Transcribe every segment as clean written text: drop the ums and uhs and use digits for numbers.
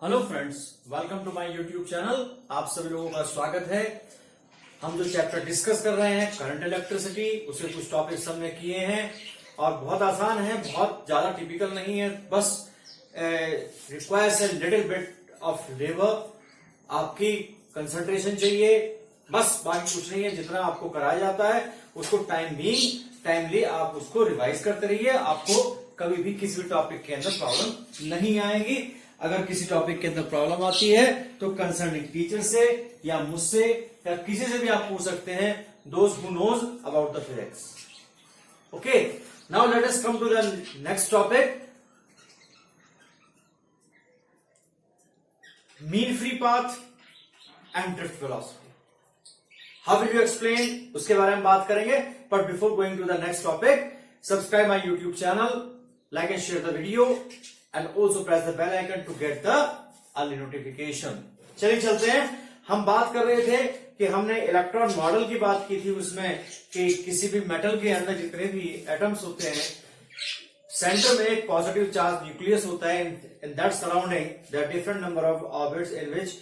Hello friends, welcome to my YouTube channel. आप सभी लोगों का स्वागत है। हम जो चैप्टर डिस्कस कर रहे हैं करंट इलेक्ट्रिसिटी, उसे कुछ टॉपिक्स हमने किए हैं और बहुत आसान है, बहुत ज्यादा टिपिकल नहीं है। बस requires a little bit of labour, आपकी कंसंट्रेशन चाहिए, बस बाकी कुछ नहीं है। जितना आपको कराया जाता है उसको टाइमली आप उसको रिवाइज करते रहिए। आपको कभी भी किसी भी टॉपिक के अंदर प्रॉब्लम नहीं आएगी। अगर किसी टॉपिक के अंदर प्रॉब्लम आती है तो कंसर्निंग टीचर से या मुझसे या किसी से भी आप पूछ सकते हैं, दोस्त who knows about the physics. Okay, now let us come to the next topic, mean free path and drift velocity. How will you explain, उसके बारे में बात करेंगे। But before going to the next topic, subscribe my YouTube channel, like and share the video and also press the bell icon to get the early notification। चलिए चलते हैं। हम बात कर रहे थे कि हमने इलेक्ट्रॉन मॉडल की बात की थी, उसमें कि किसी भी मेटल के अंदर जितने भी एटम्स होते हैं, सेंटर में एक पॉजिटिव चार्ज न्यूक्लियस होता है। In that surrounding there are different number of orbits in which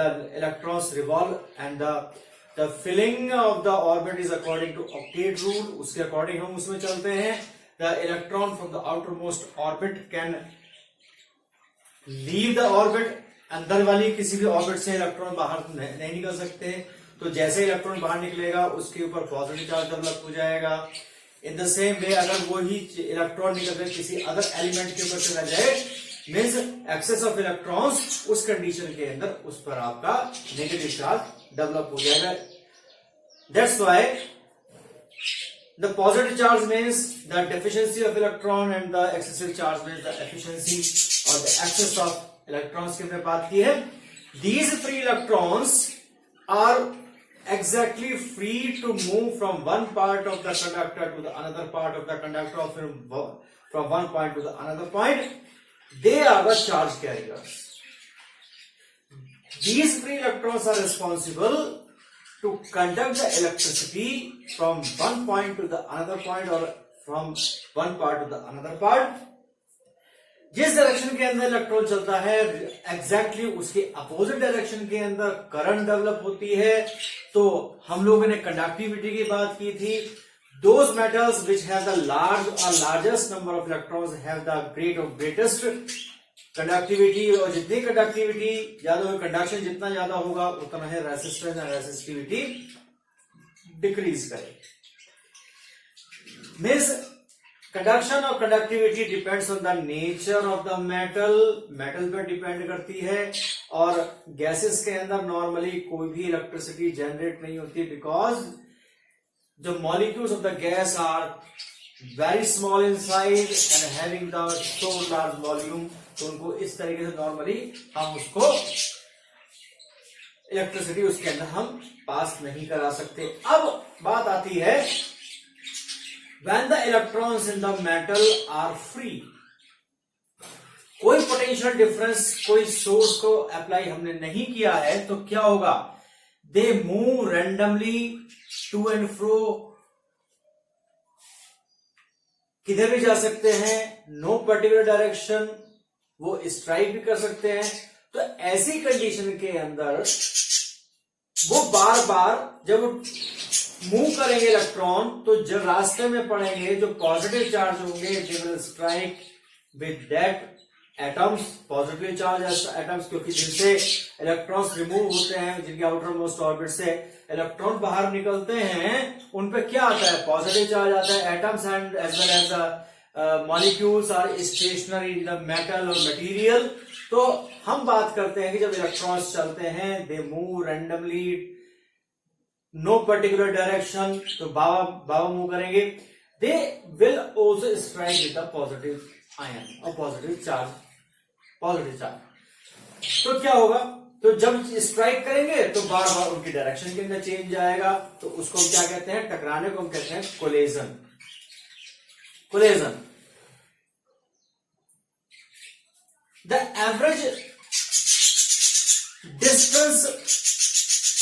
the electrons revolve and the filling of the orbit is according to octet rule. उसके अकॉर्डिंग हम उसमें चलते हैं। The electron from the outermost orbit can leave the orbit। अंदर वाली किसी भी orbit से इलेक्ट्रॉन बाहर नहीं निकल सकते। तो जैसे इलेक्ट्रॉन बाहर निकलेगा उसके ऊपर पॉजिटिव चार्ज डेवलप हो जाएगा। इन द सेम वे अगर वो ही इलेक्ट्रॉन निकल किसी अदर एलिमेंट के ऊपर चला जाए, मीन्स एक्सेस ऑफ इलेक्ट्रॉन्स, उस कंडीशन के अंदर उस पर आपका नेगेटिव चार्ज डेवलप हो जाएगा। That's why the positive charge means the deficiency of electron and the excessive charge means the efficiency or the excess of electrons की हमने बात की है। These free electrons are exactly free to move from one part of the conductor to the another part of the conductor, or from one point to the another point. They are the charge carriers. These free electrons are responsible to conduct the electricity from one point to the another point or from one part to the another part। जिस direction के अंदर electron चलता है exactly उसके opposite direction के अंदर current develop होती है। तो हम लोगों ने कंडक्टिविटी की बात की थी। Those metals which have the largest number of electrons have the greatest conductivity, और जितनी कंडक्टिविटी ज्यादा होगी, कंडक्शन जितना ज्यादा होगा उतना है रेसिस्टेंस एंड रेसिस्टिविटी डिक्रीज करे। मीन्स कंडक्शन और conductivity depends on the nature of the metal पर डिपेंड करती है। और गैसेस के अंदर नॉर्मली कोई भी इलेक्ट्रिसिटी जनरेट नहीं होती, because the molecules of the gas are very small in size and having the so large volume। तो उनको इस तरीके से नॉर्मली हम उसको इलेक्ट्रिसिटी उसके अंदर हम पास नहीं करा सकते। अब बात आती है when the electrons in the metal are free, कोई पोटेंशियल डिफरेंस, कोई सोर्स को अप्लाई हमने नहीं किया है, तो क्या होगा? They move randomly to and fro, किधर भी जा सकते हैं, नो पर्टिकुलर डायरेक्शन, वो स्ट्राइक भी कर सकते हैं। तो ऐसी कंडीशन के अंदर वो बार बार जब मूव करेंगे इलेक्ट्रॉन, तो जब रास्ते में पड़ेंगे जो पॉजिटिव चार्ज होंगे, they will strike with that atoms, positive charge atoms, क्योंकि जिनसे इलेक्ट्रॉन्स रिमूव होते हैं, जिनके आउटर मोस्ट ऑर्बिट से इलेक्ट्रॉन बाहर निकलते हैं, उन पे क्या आता है? पॉजिटिव चार्ज आता है। Atoms and as well as molecules are stationary in the metal और मटेरियल। तो हम बात करते हैं कि जब इलेक्ट्रॉन्स चलते हैं, they move randomly, no particular direction, तो बाबा मूव करेंगे। They will also strike with the positive ion और पॉजिटिव चार्ज। तो क्या होगा? तो जब स्ट्राइक करेंगे तो बार बार उनकी डायरेक्शन के अंदर चेंज आएगा। तो उसको हम क्या कहते हैं? टकराने को हम कहते हैं collision. The average distance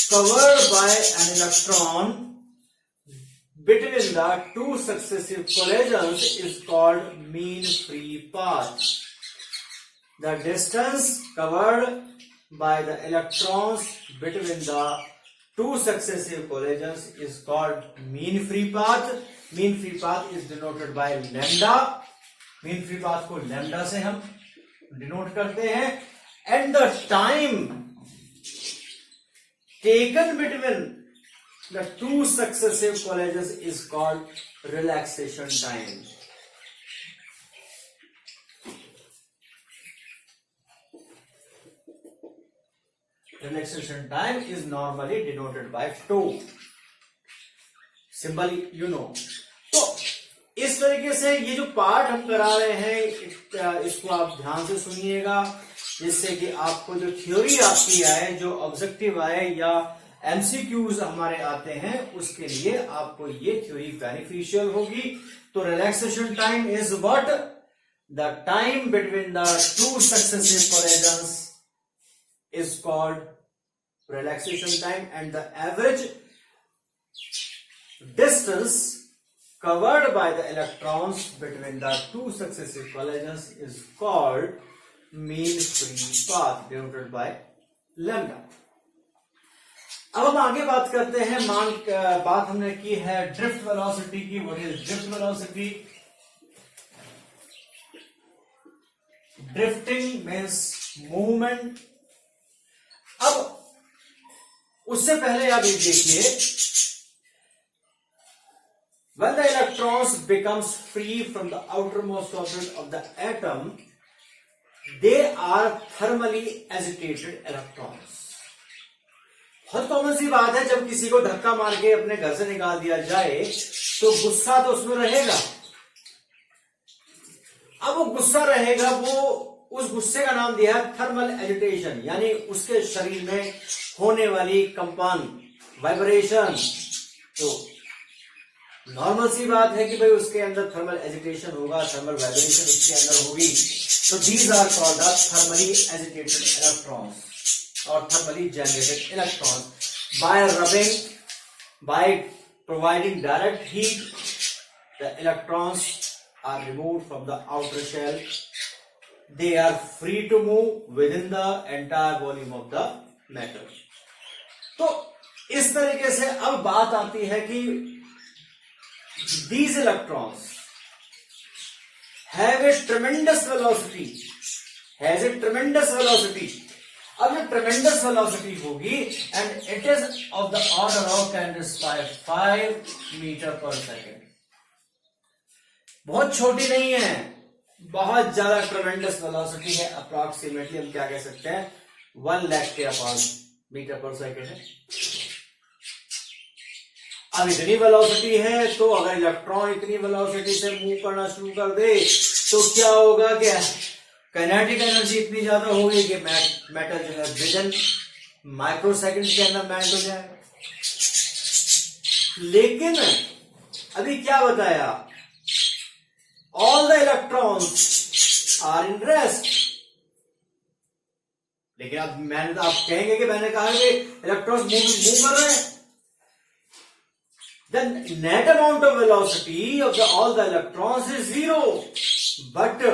covered by an electron between the two successive collisions is called mean free path। The distance covered by the electrons between the two successive collisions is called mean free path. Mean free path is denoted by lambda. mean free path को lambda से हम denote करते हैं. And the time taken between the two successive collisions is called relaxation time. Relaxation time is normally denoted by tau. Symbol you know. तो इस तरीके से ये जो पार्ट हम करा रहे हैं इसको आप ध्यान से सुनिएगा, जिससे कि आपको जो थ्योरी आपकी आए, जो ऑब्जेक्टिव आए या एमसीक्यूज हमारे आते हैं, उसके लिए आपको ये थ्योरी बेनिफिशियल होगी. तो relaxation time is what? The time between the two successive collisions is called relaxation time, and the average distance covered by the electrons between the two successive collisions is called mean free path denoted by lambda. अब हम आगे बात करते हैं. बात हमने की है ड्रिफ्ट वेलोसिटी की. What is drift velocity? Drifting means movement. अब उससे पहले आप ये देखिए, when the electrons becomes free from the outermost orbit of the atom, they are thermally agitated electrons. बहुत कॉमन सी बात है, जब किसी को धक्का मार के अपने घर से निकाल दिया जाए तो गुस्सा तो उसमें रहेगा. अब वो गुस्सा रहेगा, वो उस गुस्से का नाम दिया है थर्मल एजिटेशन, यानी उसके शरीर में होने वाली कंपन, वाइब्रेशन. तो नॉर्मल सी बात है कि भाई उसके अंदर थर्मल एजिटेशन होगा, थर्मल वाइब्रेशन उसके अंदर होगी. तो these are called the thermally agitated electrons और thermally generated electrons. By rubbing, by providing direct heat, the electrons are removed from the outer shell. They are free to move within the entire volume of the matter. तो इस तरीके से अब बात आती है कि these electrons have a tremendous velocity. Has a tremendous velocity. अब ये tremendous velocity होगी and it is of the order of 10⁵ meter per second. बहुत छोटी नहीं है, बहुत ज्यादा ट्रेमेंडस वेलोसिटी है. अप्रॉक्सीमेटली हम क्या कह सकते हैं, 1 लाख के अपार्ट मीटर पर सेकेंड है. अब इतनी वेलोसिटी है, तो अगर इलेक्ट्रॉन इतनी वेलोसिटी से मूव करना शुरू कर दे तो क्या होगा कि काइनेटिक एनर्जी इतनी ज्यादा होगी कि मैटर जो है विदिन माइक्रो सेकेंड के अंदर मेल्ट हो जाएगा. लेकिन अभी क्या बताया, all the electrons are in rest. लेकिन अब आप कहेंगे कि मैंने कहा कि इलेक्ट्रॉन्स मूव कर रहे हैं. The net amount of velocity of all the electrons is 0, but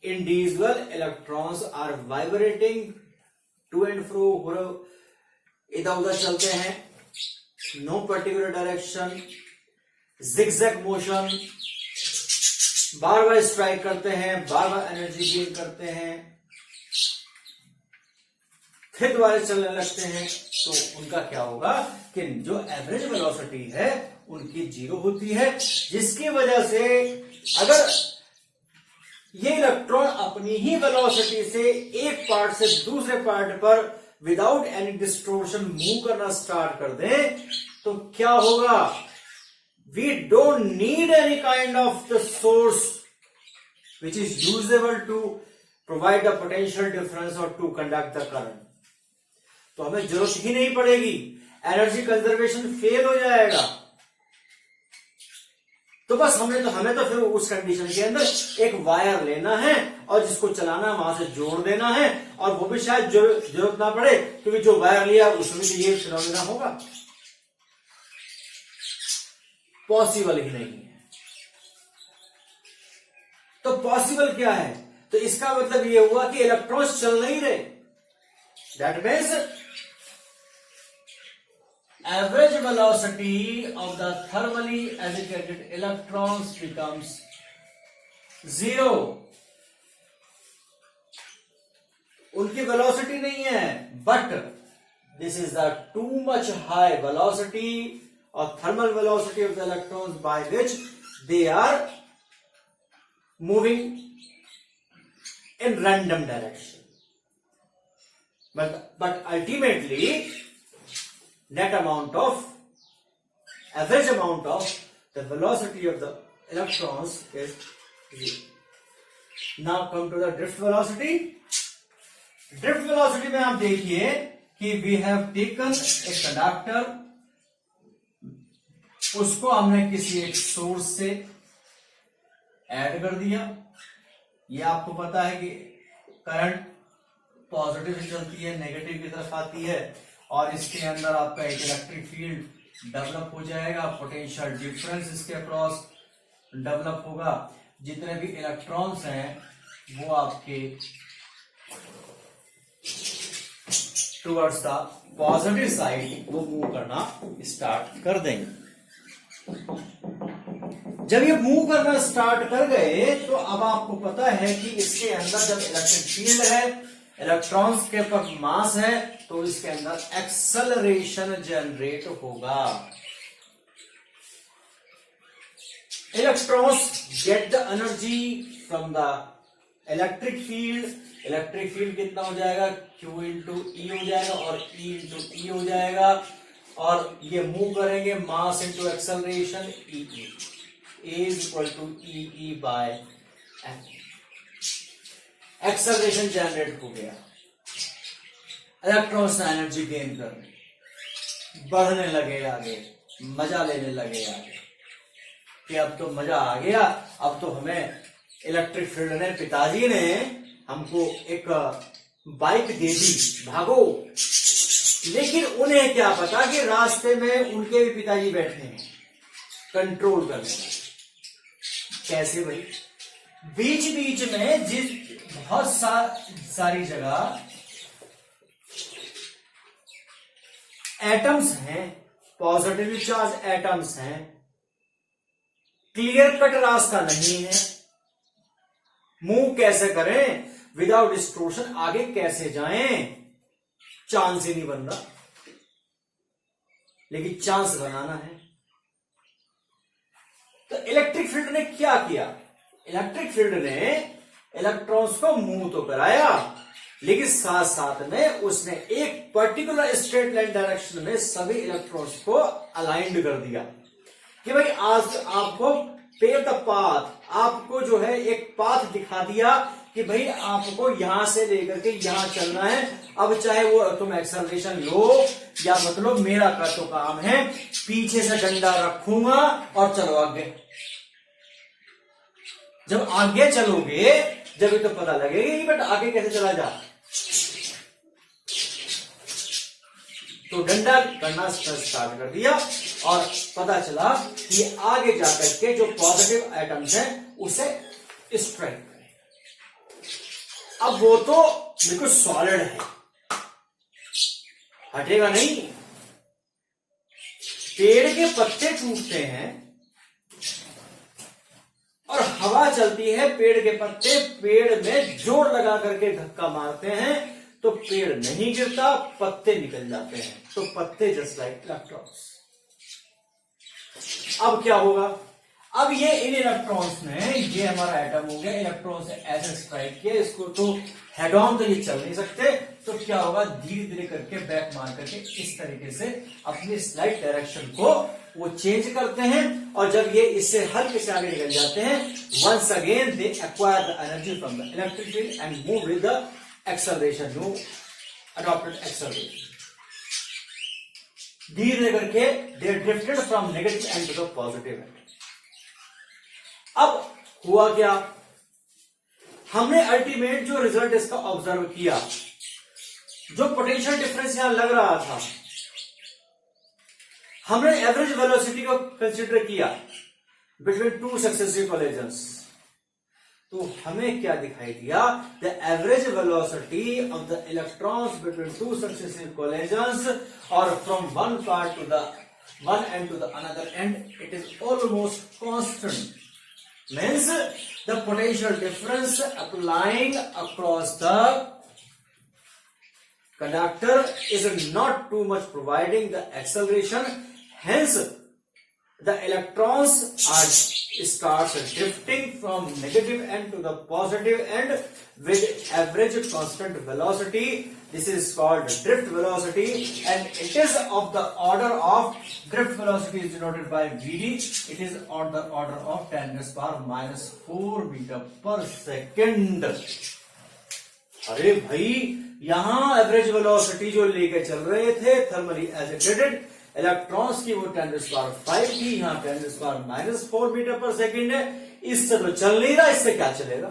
individual electrons are vibrating to and fro, इधर उधर चलते हैं. No particular direction, zigzag motion, बार बार स्ट्राइक करते हैं, बार बार एनर्जी गेन करते हैं, फिर दोबारा चलने लगते हैं. तो उनका क्या होगा कि जो एवरेज वेलोसिटी है उनकी 0 होती है, जिसकी वजह से अगर ये इलेक्ट्रॉन अपनी ही वेलोसिटी से एक पार्ट से दूसरे पार्ट पर विदाउट एनी डिस्टोर्शन मूव करना स्टार्ट कर दें तो क्या होगा, we don't need any kind of the source which is usable to provide the potential difference or to conduct the current. तो हमें जरूरत ही नहीं पड़ेगी, एनर्जी कंजर्वेशन फेल हो जाएगा. तो बस हमें तो फिर उस कंडीशन के अंदर एक वायर लेना है और जिसको चलाना है वहां से जोड़ देना है, और वो भी शायद जरूरत ना पड़े, क्योंकि जो वायर लिया उसमें भी ये फिनोमेना होगा. पॉसिबल ही नहीं है. तो पॉसिबल क्या है, तो इसका मतलब ये हुआ कि इलेक्ट्रॉन्स चल नहीं रहे। That means average velocity of the thermally agitated electrons becomes 0। उनकी वेलोसिटी नहीं है, but this is the too much high velocity और thermal velocity of the electrons by which they are moving in random direction, but ultimately net amount of average amount of the velocity of the electrons is 0. Now come to the drift velocity. Drift velocity में आप देखिए कि we have taken a conductor, उसको हमने किसी एक source से add कर दिया। ये आपको पता है कि करंट पॉजिटिव से चलती है, नेगेटिव की तरफ आती है, और इसके अंदर आपका एक इलेक्ट्रिक फील्ड डेवलप हो जाएगा, पोटेंशियल डिफरेंस इसके अक्रॉस डेवलप होगा। जितने भी इलेक्ट्रॉन्स हैं वो आपके टुवर्ड्स द पॉजिटिव साइड वो मूव करना स्टार्ट कर देंगे। जब ये मूव करना स्टार्ट कर गए तो अब आपको पता है कि इसके अंदर जब इलेक्ट्रिक फील्ड है, इलेक्ट्रॉन्स के पास मास है, तो इसके अंदर एक्सेलरेशन जनरेट होगा। Electrons get the energy from the electric field. Electric field कितना हो जाएगा, Q इंटू ई हो जाएगा और E इंटू ई हो जाएगा, और ये मूव करेंगे mass into acceleration, E is equal to E by M। Acceleration generate हो गया, इलेक्ट्रॉन्स एनर्जी गेन करने बढ़ने लगे आगे, मजा लेने लगे आगे कि अब तो मजा आ गया, अब तो हमें इलेक्ट्रिक फील्ड ने, पिताजी ने हमको एक बाइक दे दी, भागो। लेकिन उन्हें क्या पता कि रास्ते में उनके भी पिताजी बैठे हैं कंट्रोल करने। कैसे भाई? बीच बीच में जिस बहुत सारी जगह एटम्स हैं, पॉजिटिव चार्ज एटम्स हैं, क्लियर कट रास्ता नहीं है, मूव कैसे करें विदाउट डिस्टोर्शन, आगे कैसे जाएं, चांस ही नहीं बन रहा। लेकिन चांस बनाना है। तो इलेक्ट्रिक फील्ड ने क्या किया? इलेक्ट्रिक फील्ड ने इलेक्ट्रॉन्स को मूव तो कराया, लेकिन साथ साथ में उसने एक पर्टिकुलर स्ट्रेट लाइन डायरेक्शन में सभी इलेक्ट्रॉन्स को अलाइंड कर दिया कि भाई आज आपको पेव द पाथ, आपको जो है एक पाथ दिखा दिया कि भाई आपको यहां से लेकर के यहां चलना है। अब चाहे वो तुम एक्सेलरेशन लो या मतलब, मेरा का तो काम है पीछे से डंडा रखूंगा और चलो आगे। जब आगे चलोगे जब तो पता लगेगा बट आगे कैसे चला जा। तो डंडा करना स्टार्ट कर दिया और पता चला कि आगे जाकर के जो पॉजिटिव आइटम्स हैं उसे स्ट्राइक करें। अब वो तो बिल्कुल सॉलिड है, हटेगा नहीं। पेड़ के पत्ते टूटते हैं और हवा चलती है, पेड़ के पत्ते पेड़ में जोर लगा करके धक्का मारते हैं तो पेड़ नहीं गिरता, पत्ते निकल जाते हैं। तो पत्ते जस्ट लाइक इलेक्ट्रॉन्स। अब क्या होगा? अब ये इन इलेक्ट्रॉन्स ने, ये हमारा एटम हो गया, इलेक्ट्रॉन से ऐसे स्ट्राइक किया इसको, तो हेड ऑन तो ये चल नहीं सकते, तो क्या होगा धीरे धीरे करके बैक मार करके इस तरीके से अपनी स्लाइड डायरेक्शन को वो चेंज करते हैं। और जब ये इससे हल्के से आगे निकल जाते हैं, once again they acquire the energy from the electric field and move with the acceleration, no adopted acceleration. धीरे करके they drifted from negative end to the positive end. अब हुआ क्या? हमने अल्टीमेट जो रिजल्ट इसका ऑब्जर्व किया, जो पोटेंशियल डिफरेंस यहां लग रहा था, हमने एवरेज वेलोसिटी को कंसीडर किया बिटवीन टू सक्सेसिव कोलिजन्स। तो हमें क्या दिखाई दिया, the average velocity of the electrons between two successive collisions और from one part to the one end to the another end it is almost constant, means the potential difference applying across the conductor is not too much providing the acceleration, hence the electrons are starts drifting from negative end to the positive end with average constant velocity. This is called drift velocity, and it is of the order of drift velocity is denoted by Vd. It is on the order of 10⁻⁴ meter per second. अरे भाई, यहां average velocity जो लेके चल रहे थे thermally agitated electrons की वो 10⁵ की, यहां 10⁻⁴ मीटर पर सेकेंड है। इससे तो चल नहीं रहा, इससे क्या चलेगा?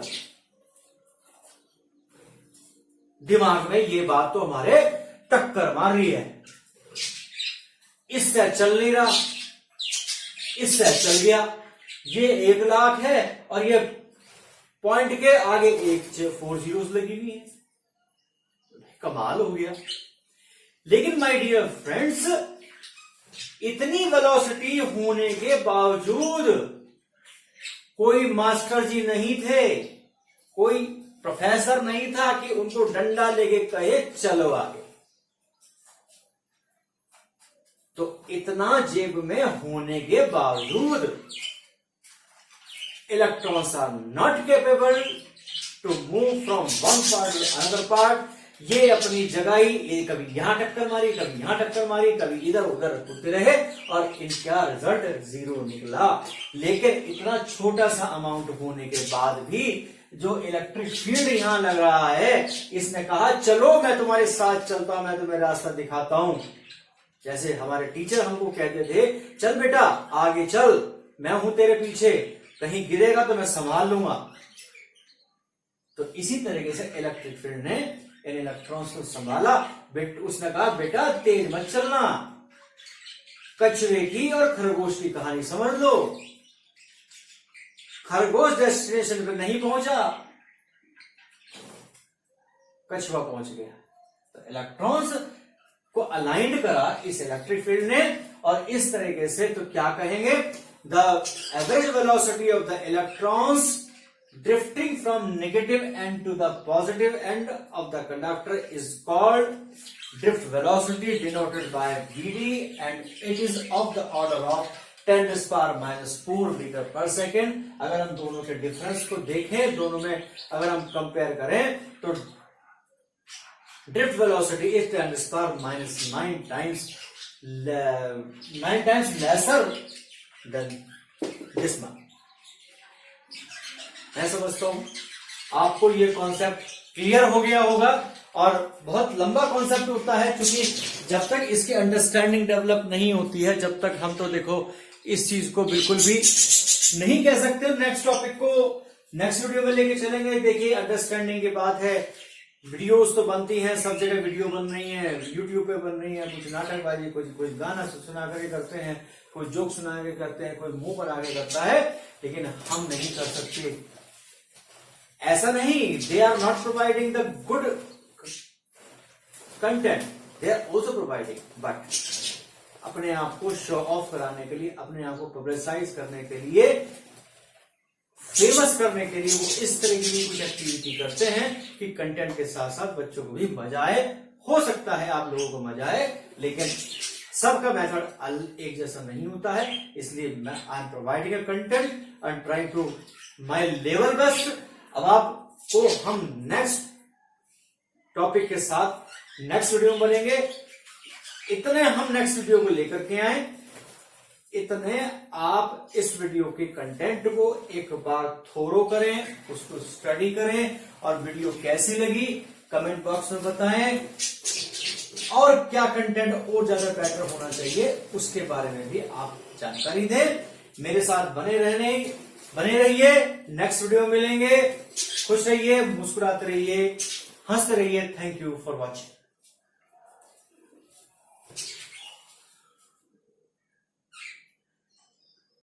दिमाग में ये बात तो हमारे टक्कर मार रही है। इससे चल नहीं रहा, इससे चल गया। ये 1 लाख है और ये पॉइंट के आगे 4 जीरोस लगी हुई है, कमाल हो गया। लेकिन माय डियर फ्रेंड्स, इतनी वेलोसिटी होने के बावजूद कोई मास्टर जी नहीं थे, कोई प्रोफेसर नहीं था कि उनको डंडा लेके कहे चलो आगे। तो इतना जेब में होने के बावजूद electrons are not capable to move from one part to another part. ये अपनी जगह ही, ये कभी यहां टक्कर मारी, कभी यहां टक्कर मारी, कभी इधर उधर कूदते रहे और इनका रिजल्ट 0 निकला। लेकिन इतना छोटा सा अमाउंट होने के बाद भी जो इलेक्ट्रिक फील्ड यहां लग रहा है, इसने कहा चलो मैं तुम्हारे साथ चलता हूं, मैं तुम्हें रास्ता दिखाता हूं। जैसे हमारे टीचर हमको कहते थे चल बेटा आगे चल, मैं हूं तेरे पीछे, कहीं गिरेगा तो मैं संभाल लूंगा। तो इसी तरीके से इलेक्ट्रिक फील्ड ने इन इलेक्ट्रॉन्स को संभाला। उसने कहा बेटा तेज मत चलना, कछुए की और खरगोश की कहानी समझ लो। खरगोश डेस्टिनेशन पे नहीं पहुंचा, कछुआ पहुंच गया। तो इलेक्ट्रॉन्स को अलाइंड करा इस इलेक्ट्रिक फील्ड ने, और इस तरीके से तो क्या कहेंगे, the average velocity of the electrons drifting from negative end to the positive end of the conductor is called drift velocity, denoted by Vd, and it is of the order of 10⁻⁴ meter per second. अगर हम दोनों के difference को देखें, दोनों में अगर हम कंपेयर करें तो drift velocity is 10⁻⁹ times lesser than this one. मैं समझता हूं आपको ये कॉन्सेप्ट क्लियर हो गया होगा, और बहुत लंबा कॉन्सेप्ट होता है, क्योंकि जब तक इसकी अंडरस्टैंडिंग डेवलप नहीं होती है, जब तक हम तो देखो इस चीज को बिल्कुल भी नहीं कह सकते। नेक्स्ट टॉपिक को नेक्स्ट वीडियो में लेके चलेंगे। देखिए अंडरस्टैंडिंग की बात है, वीडियोस तो बनती हैं, सब जगह वीडियो बन रही है, यूट्यूब पे बन रही है, कुछ नाटकबाजी, कुछ गाना सुना करके करते हैं, कोई जोक सुना के करते हैं, कोई मुंह पर आगे करता है, लेकिन हम नहीं कर सकते। ऐसा नहीं, they are not providing the good content, they are also providing, but अपने आप को शो ऑफ कराने के लिए, अपने आप को पब्लिसाइज करने के लिए, फेमस करने के लिए वो इस तरह की कुछ एक्टिविटी करते हैं कि कंटेंट के साथ साथ बच्चों को भी मजा आए। हो सकता है आप लोगों को मजा आए, लेकिन सबका मेथड एक जैसा नहीं होता है। इसलिए मैं I am providing a content and trying to my level best. अब आपको हम नेक्स्ट टॉपिक के साथ नेक्स्ट वीडियो में मिलेंगे। इतने हम नेक्स्ट वीडियो को लेकर के आए, इतने आप इस वीडियो के कंटेंट को एक बार थोरो करें, उसको स्टडी करें, और वीडियो कैसी लगी कमेंट बॉक्स में बताएं, और क्या कंटेंट और ज्यादा बेटर होना चाहिए उसके बारे में भी आप जानकारी दें। मेरे साथ बने रहिए। नेक्स्ट वीडियो में मिलेंगे। खुश रहिए, मुस्कुराते रहिए, हंसते रहिए। Thank you for watching.